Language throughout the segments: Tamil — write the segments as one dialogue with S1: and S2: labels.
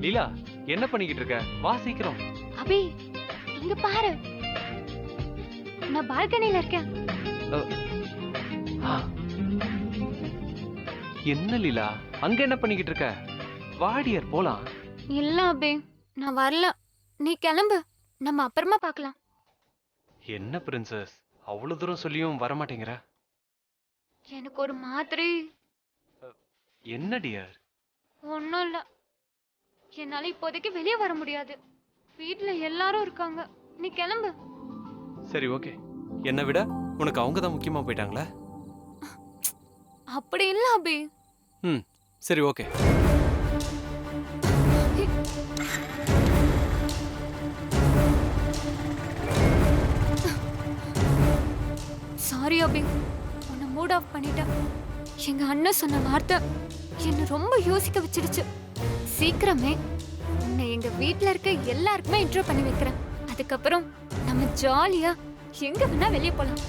S1: லீலா, என்ன பண்ணிக்கிட்டு இருக்க? வா சீக்கிரம்.
S2: அபி, இங்க பாரு. நான் பால்கனில இருக்கேன்.
S1: ஆ. என்ன லீலா, அங்க என்ன பண்ணிக்கிட்டு இருக்க? வாடியர் போலாம்.
S2: இல்ல அபி, நான் வரல. நீ கிளம்பு, நம்ம அப்புறமா பார்க்கலாம்.
S1: என்ன பிரின்சஸ், அவ்வளவு தூரம் சொல்லியும் வர மாட்டேங்கிற?
S2: எனக்கு ஒரு மாதிரி.
S1: என்ன டியர்?
S2: ஒன்றும் இல்லை. என்னால இப்போதைக்கு வெளியே வர முடியாது. வீட்ல எல்லாரும் இருக்காங்க. நீ கிளம்பு.
S1: சரி ஓகே. என்னை விட உனக்கு அவங்க தான் முக்கியமா போயிட்டாங்களா?
S2: அப்படி இல்ல அபி.
S1: சரி ஓகே.
S2: சாரி அபி, உன்னை மூட் ஆஃப் பண்ணிட்டேன். எங்க அண்ணன் சொன்ன வார்த்தை என்ன ரொம்ப யோசிக்க வச்சிடுச்சு. சீக்கிரமே உன்னை எங்க வீட்ல இருக்க எல்லாருக்குமே இன்ட்ரோ பண்ணி வைக்கிறேன். அதுக்கப்புறம் நம்ம ஜாலியா எங்க வேணா வெளியே போலாம்.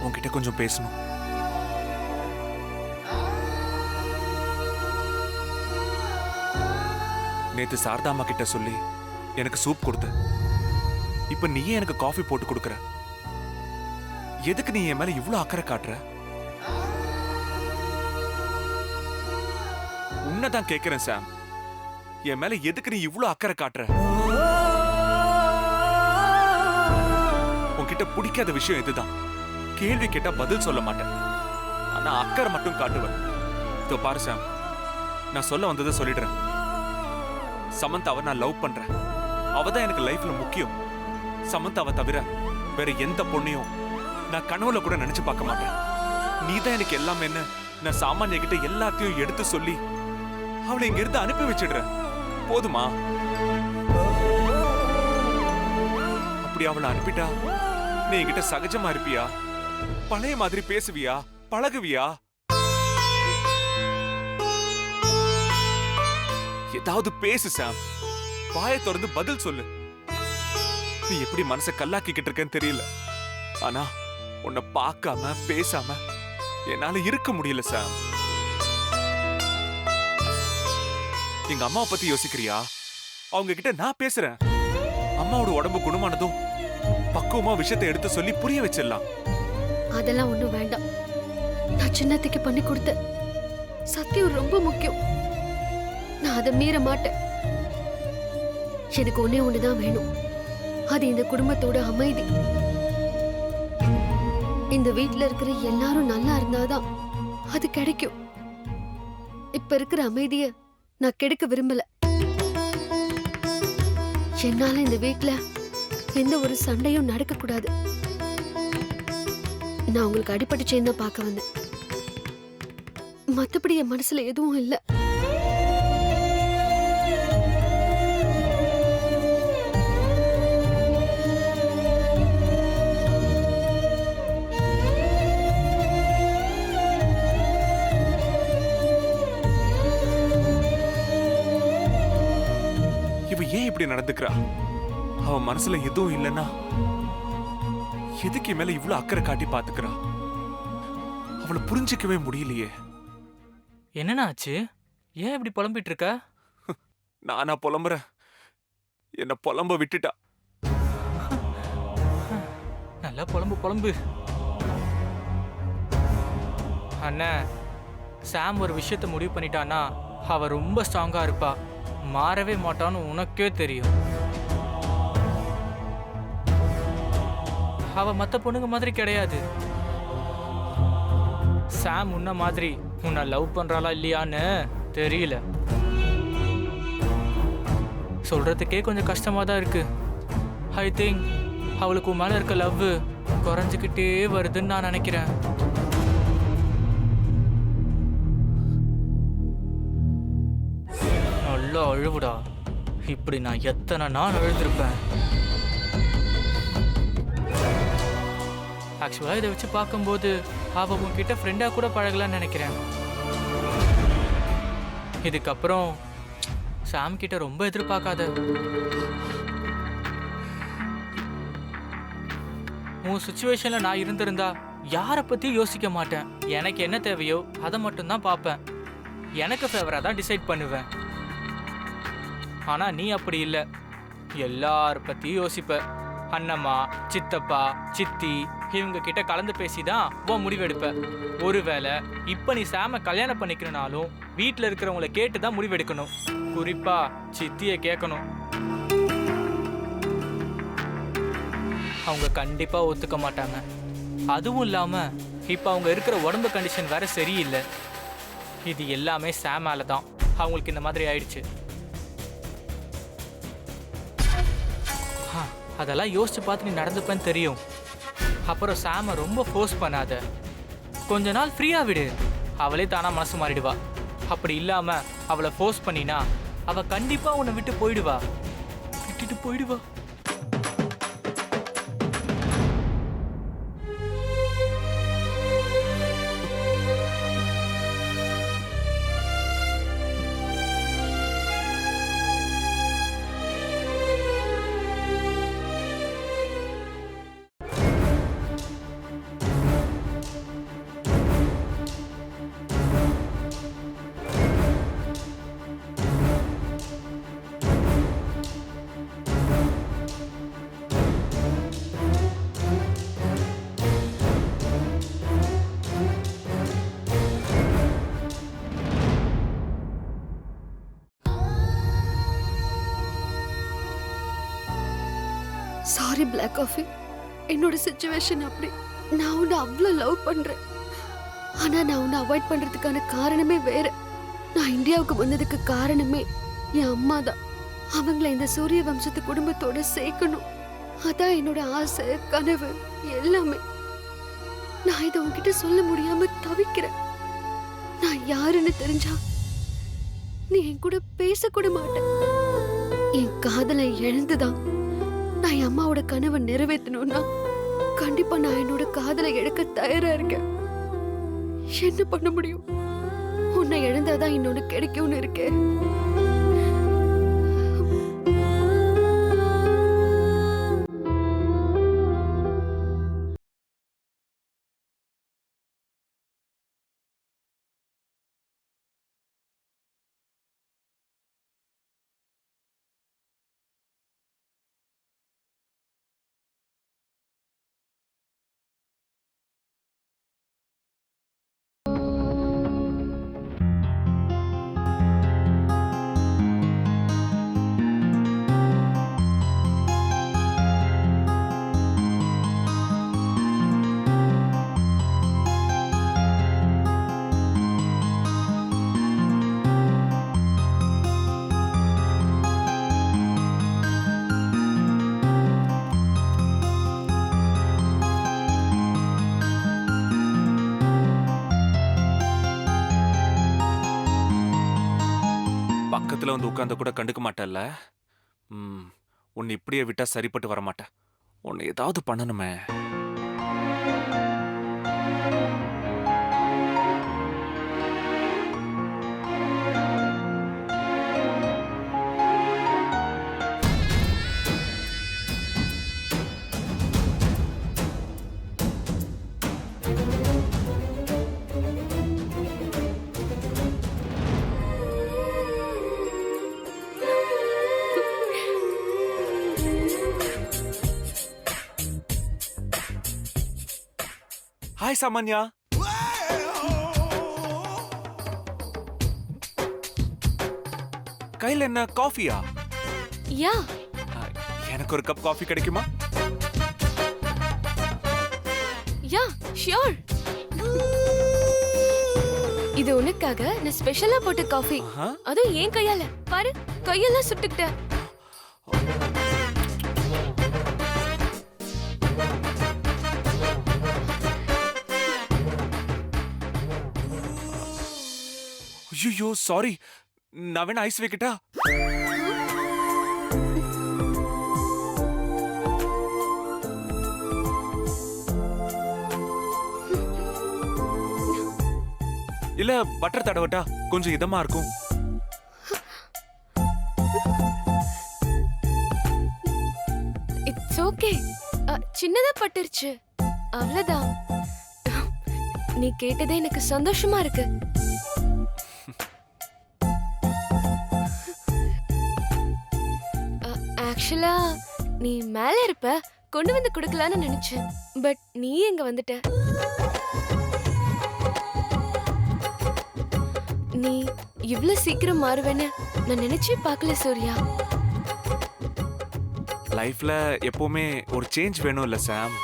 S3: உன்கிட்ட கொஞ்சம் பேசணும். நேத்து சாரதாமா கிட்ட சொல்லி எனக்கு சூப் கொடுத்த. இப்ப நீயே எனக்கு காஃபி போட்டு கொடுக்கற. எதுக்கு நீ என் மேல இவ்வளவு அக்கறை காட்டுற? உன்னதான் கேட்கிறேன் சாம். என் மேல எதுக்கு நீ இவ்வளவு அக்கறை காட்டுற? உன்கிட்ட பிடிக்காத விஷயம் இதுதான். கேள்வி கேட்டா பதில் சொல்ல மாட்டேன், ஆனா அக்கறை மட்டும் காட்டுவேன். இதோ பாரு சாம், நான் சொல்ல வந்ததை சொல்லிடுறேன். சமந்தாவை நான் லவ் பண்றேன். அவதான் எனக்கு லைஃப்ல முக்கியம். சமந்தாவை தவிர வேற எந்த பொண்ணையும் நான் கனவுல கூட நினைச்சு பார்க்க மாட்டேன். நீதான் எனக்கு எல்லாமே. நான் சாமானிய கிட்ட எல்லாத்தையும் எடுத்து சொல்லி அவளை இங்க இருந்து அனுப்பி வச்சிடுறேன். போதுமா? அப்படி அவளை அனுப்பிட்டா நீ என்கிட்ட சகஜமா இருப்பியா? பழைய மாதிரி பேசுவியா? பழகுவியா? ஏதாவது பேசு சாம். வாயை திறந்து பதில் சொல்லு. நீ எப்படி மனசை கல்லாக்கிக்கிட்டு இருக்கேன்னு தெரியல, ஆனா உன்னை பார்க்காம பேசாம என்னால இருக்க முடியல சாம். எங்க அம்மாவை பத்தி யோசிக்கிறியா? அவங்க கிட்ட நான் பேசுறேன். அம்மாவோட உடம்பு குணமானதும் பக்குவமா விஷயத்தை எடுத்து சொல்லி புரிய வச்சிடலாம்.
S4: அதெல்லாம் ஒண்ணும் வேண்டாம். நான் சின்னத்துக்கு பண்ணி கொடுத்த சத்தியம் ரொம்ப முக்கியம். நான் அதை மீற மாட்டேன். எனக்கு ஒன்னே ஒண்ணுதான் வேணும். அது இந்த குடும்பத்தோட அமைதி. இந்த வீட்டுல இருக்கிற எல்லாரும் நல்லா இருந்தாதான் அது கிடைக்கும். இப்ப இருக்கிற அமைதிய நான் கெடுக்க விரும்பல. என்னால இந்த வீட்டுல எந்த ஒரு சண்டையும் நடக்க கூடாது. நான் உங்களுக்கு அடிபட்டு சேர்ந்தா பார்க்க வந்தேன். மத்தபடி என் மனசுல எதுவும் இல்லை.
S3: இவ ஏன் இப்படி நடந்துக்கிறா? அவ மனசுல எதுவும் இல்லைன்னா எதுக்கு என் மேல இவ்வளவு அக்கறை காட்டி பாத்துக்கிறா? அவளை புரிஞ்சிக்கவே முடியலையே.
S5: என்னண்ணா ஆச்சு? ஏன் இப்படி புலம்பிட்டு இருக்க?
S3: நானா புலம்புறேன்? என்ன புலம்ப விட்டுட்டா.
S5: நல்லா புலம்பு புலம்பு. அண்ணா, சாம் ஒரு விஷயத்த முடிவு பண்ணிட்டான்னா அவ ரொம்ப ஸ்ட்ராங்கா இருப்பா, மாறவே மாட்டான்னு உனக்கே தெரியும். அவ மத்த பொண்ணுங்க மாதிரி கிடையாது. சாம் உன்ன மாதிரி உன்னை லவ் பண்றாளா இல்லையான்னு தெரியல. சொல்றதுக்கே கொஞ்சம் கஷ்டமா தான் இருக்கு. ஐ திங்க் அவளுக்கு உன் மேல இருக்க லவ் குறைஞ்சுக்கிட்டே வருதுன்னு நான் நினைக்கிறேன். நல்லா அழுவுடா. இப்படி நான் எத்தனை நாள் அழுதுருப்பேன். ஆக்சுவலா இதை வச்சு பார்க்கும்போது அவ உன்கிட்ட ஃப்ரெண்டா கூட பழகலான்னு நினைக்கிறேன். இதுக்கப்புறம் சாம் கிட்ட ரொம்ப எதிர்பார்க்காத. உன் சுச்சுவேஷன்ல நான் இருந்திருந்தா யாரை பத்தியும் யோசிக்க மாட்டேன். எனக்கு என்ன தேவையோ அதை மட்டும்தான் பார்ப்பேன். எனக்கு ஃபேவரா தான் டிசைட் பண்ணுவேன். ஆனா நீ அப்படி இல்லை. எல்லார பத்தியும் யோசிப்ப. அண்ணம்மா, சித்தப்பா, சித்தி இவங்க கிட்ட கலந்து பேசிதான் உன் முடிவெடுப்ப. ஒருவேளை இப்ப நீ சாம கல்யாணம் பண்ணிக்கணும்னாலும் வீட்டுல இருக்கிறவங்கள கேட்டுதான் முடிவெடுக்கணும். குறிப்பா சித்திய கேட்கணும். அவங்க கண்டிப்பா ஒத்துக்க மாட்டாங்க. அதுவும் இல்லாம இப்ப அவங்க இருக்கிற உடம்பு கண்டிஷன் வேற சரியில்லை. இது எல்லாமே சாமால தான் அவங்களுக்கு இந்த மாதிரி ஆயிடுச்சு. அதெல்லாம் யோசிச்சு பார்த்து நீ நடந்துப்பேன்னு தெரியும். அப்புறம் சாம ரொம்ப ஃபோர்ஸ் பண்ணாத. கொஞ்ச நாள் ஃப்ரீயா விடு. அவளே தானா மனசு மாறிடுவா. அப்படி இல்லாம அவளை ஃபோர்ஸ் பண்ணினா அவ கண்டிப்பா உன்னை விட்டு போயிடுவா. விட்டுட்டு போயிடுவா.
S4: Sorry black coffee. என்னோட சிச்சுவேஷன் அப்படி. நான் உன்னை அவ்வளோ லவ் பண்றேன். ஆனா நான் உன்னை அவாய்ட் பண்றதுக்கான காரணமே வேற. நான் இந்தியாவுக்கு வந்ததுக்கு காரணமே என் அம்மா தான். அவங்கள இந்த சூரிய வம்சத்து குடும்பத்தோட சேர்க்கணும். அதான் என்னோட ஆசை, கனவு எல்லாமே. நான் இதை உன்கிட்ட சொல்ல முடியாம தவிக்கிறேன். நான் யாருன்னு தெரிஞ்சா நீ என் கூட பேசக்கூட மாட்டேன். என் காதலை இழந்துதான் நான் என் அம்மாவோட கனவை நிறைவேற்றணும்னா கண்டிப்பா நான் என்னோட காதலை இழக்க தயாரா இருக்கேன். என்ன பண்ண முடியும்? உன்னை இழந்தாதான் இன்னொன்னு கிடைக்கும்னு இருக்கேன்.
S3: பக்கத்துல வந்து உட்கார்ந்து கூட கண்டுக்க மாட்டல்ல. உன்னை இப்படியே விட்டா சரிப்பட்டு வர மாட்டேன். உன்னை ஏதாவது பண்ணணுமே. ஹாய் சாமான்யா. கையில என்ன காஃபியா?
S4: யா
S3: எனக்கு ஒரு கப் காஃபி கிடைக்குமா?
S4: Yeah sure. இது உனக்காக நான் ஸ்பெஷலா போட்ட காஃபி.
S3: ஆஹா.
S4: அதுவும் ஏன் கையால பாரு, கையெல்லாம் சுட்டுக்கிட்டேன்.
S3: ஐயோ சாரி. நான் வேணா ஐஸ் வைக்கட்டா? இல்ல பட்டர் தடவட்டா? கொஞ்சம் இதமா இருக்கும்.
S4: It's okay. சின்னதா பட்டுருச்சு, அவ்வளவுதான். நீ கேட்டதே எனக்கு சந்தோஷமா இருக்கு. ஆக்சுவலா நீ மேல இருப்ப, கொண்டு வந்து கொடுக்கலான்னு நினைச்சேன். பட் நீ எங்க வந்துட்ட. நீ இவ்ளோ சீக்கிரம் மாறுவேன்னு நான் நினைச்சே பார்க்கல சூர்யா.
S3: லைஃப்ல எப்பவுமே ஒரு சேஞ்ச் வேணும் இல்ல சாம்?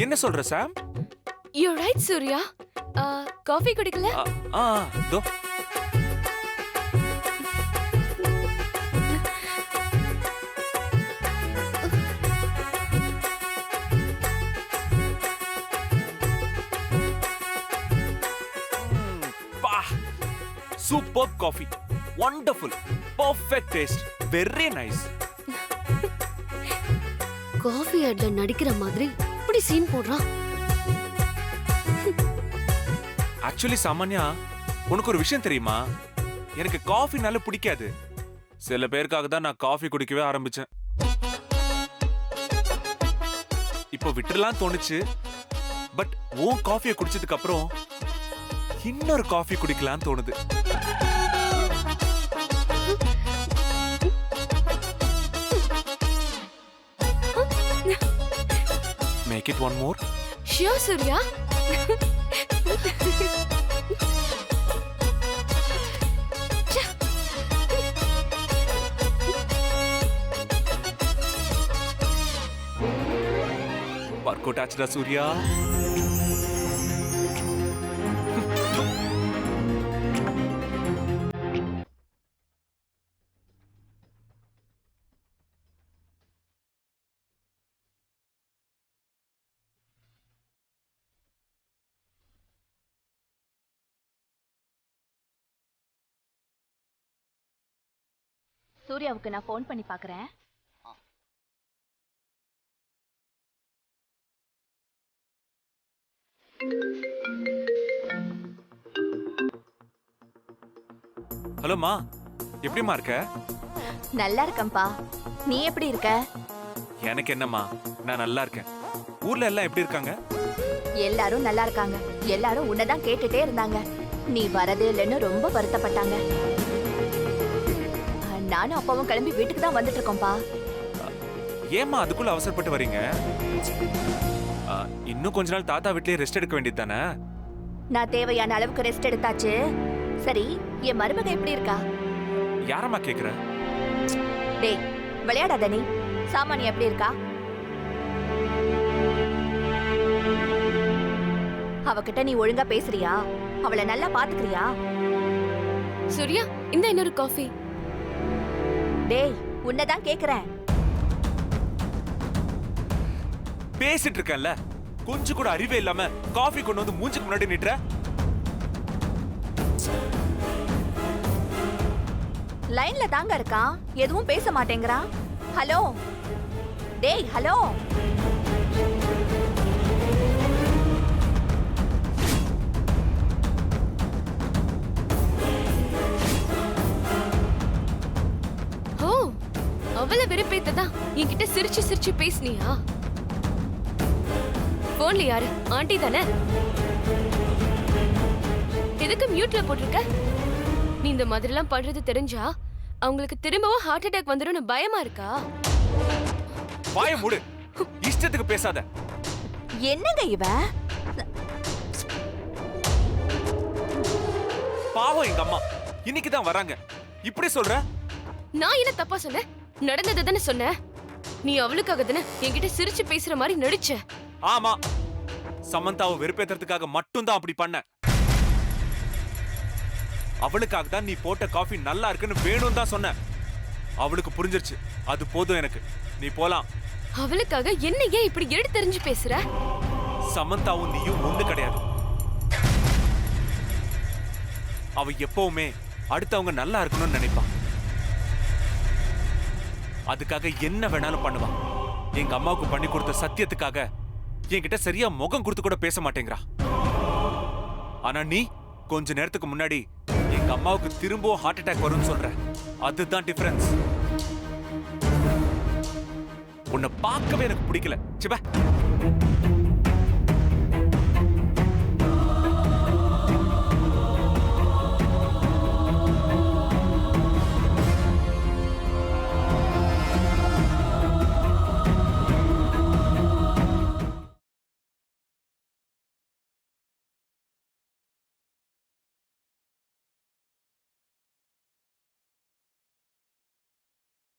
S3: என்ன சொல்ற Sam?
S4: You right Surya. Coffee குடிக்கல?
S3: தோ. Superb coffee. Wonderful. Perfect taste. Very nice.
S4: Coffee ஆட்ல நடிக்கிற மாதிரி இப்படி சீன் போடுறான்.
S3: ஆக்சுவலி சாமான்யா, உனக்கு ஒரு விஷயம் தெரியுமா? எனக்கு காஃபினால பிடிக்காது. சில பேருக்காக தான் நான் காஃபி குடிக்கவே ஆரம்பிச்சேன். இப்போ விட்டுறலாம் தோணுச்சு. பட் உன் காஃபியை குடிச்சதுக்கு அப்புறம் இன்னொரு காஃபி குடிக்கலாம்னு தோணுது. Make it one more.
S4: Sure, Surya.
S3: Workout ஆச்சுடா Surya.
S6: சூர்யாவுக்கு நான் ஃபோன் பண்ணி பார்க்கறேன்.
S3: ஹலோமா, எப்படிமா இருக்க?
S6: நல்லா இருக்கேன்பா. நீ எப்படி இருக்க?
S3: எனக்கு என்னம்மா, நான் நல்லா இருக்கேன். ஊர்ல எல்லாம் எப்படி இருக்காங்க?
S6: எல்லாரும் நல்லா இருக்காங்க. எல்லாரும் உன்னதான் கேட்டுட்டே இருந்தாங்க. நீ வரதே இல்லைன்னு ரொம்ப வருத்தப்பட்டாங்க. நானும் அப்பாவும் கிளம்பி வீட்டுக்கு தான் வந்துட்டு இருக்கோம்பா.
S3: ஏம்மா அதுக்குள்ள அவசரப்பட்டு வரீங்க? இன்னும் கொஞ்ச நாள் தாத்தா வீட்லயே ரெஸ்ட் எடுக்க வேண்டியது தானே?
S6: நான் தேவையான அளவுக்கு ரெஸ்ட் எடுத்தாச்சு. சரி, என் மருமக எப்படி இருக்கா?
S3: யாரம்மா கேக்குற?
S6: டேய், விளையாடாத நீ. சாமானி எப்படி இருக்கா? அவகிட்ட நீ ஒழுங்கா பேசுறியா? அவளை நல்லா பாத்துக்கிறியா?
S4: சூர்யா, இந்த இன்னொரு காஃபி.
S6: டேய், உன்னதான் கேக்குறேன்.
S3: பேசிட்டு இருக்கேன்ல, கொஞ்சம் கூட அறிவே இல்லாம காஃபி கொண்டு வந்து மூஞ்சுக்கு முன்னாடி நிட்ற.
S6: லைன்ல தாங்க இருக்கான், எதுவும் பேச மாட்டேங்கிறான். ஹலோ டேய், ஹலோ.
S4: ஓ, அவளை வெறுப்பேத்ததா என்கிட்ட சிரிச்சு சிரிச்சு பேசுனியா? போன்ல யாரு? ஆண்டி தானே? எதுக்கு மியூட்ல போட்டிருக்க? நீ இந்த மாதிரிலாம் பண்றது தெரிஞ்சா அவங்களுக்கு திரும்பவும் ஹார்ட் அட்டாக் வந்துடும் பயமா இருக்கா?
S3: வாயை மூடு. இஷ்டத்துக்கு பேசாத.
S6: என்னங்க இவ?
S3: பாவம் எங்க அம்மா இன்னைக்கு தான் வராங்க. இப்படி சொல்ற?
S4: நான் என்ன தப்பா சொன்னேன்? நடந்தது தானே சொன்னேன். நீ அவளுக்காக தானே என்கிட்ட சிரிச்சு பேசுற மாதிரி நடிச்ச.
S3: ஆமா, சமந்தாவை வெறுப்பேத்துறதுக்காக மட்டும்தான் அப்படி பண்ண. அவளுக்காக தான் நீ போட்ட காஃபி நல்லா இருக்குன்னு வேணும் தான் சொன்ன. அவளுக்கு புரிஞ்சிருச்சு. அது போதும் எனக்கு. நீ போலாம்.
S4: அவளுக்காக என்ன ஏன் இப்படி எடுத்தெறிஞ்சு பேசுற?
S3: சமந்தாவும் நீயும் ஒண்ணு கிடையாது. அவ எப்பவுமே அடுத்தவங்க நல்லா இருக்கணும்னு நினைப்பா. அதுக்காக என்ன வேணாலும் பண்ணுவா. எங்க அம்மாவுக்கு பண்ணி கொடுத்த சத்தியத்துக்காக என்கிட்ட சரியா முகம் கொடுத்து கூட பேச மாட்டேங்கிறா. ஆனா நீ கொஞ்ச நேரத்துக்கு முன்னாடி எங்க அம்மாவுக்கு திரும்பவும் ஹார்ட் அட்டாக் வரும்னு சொல்ற. அதுதான் டிஃபரன்ஸ். உன்னை பார்க்கவே எனக்கு பிடிக்கல. சிபா.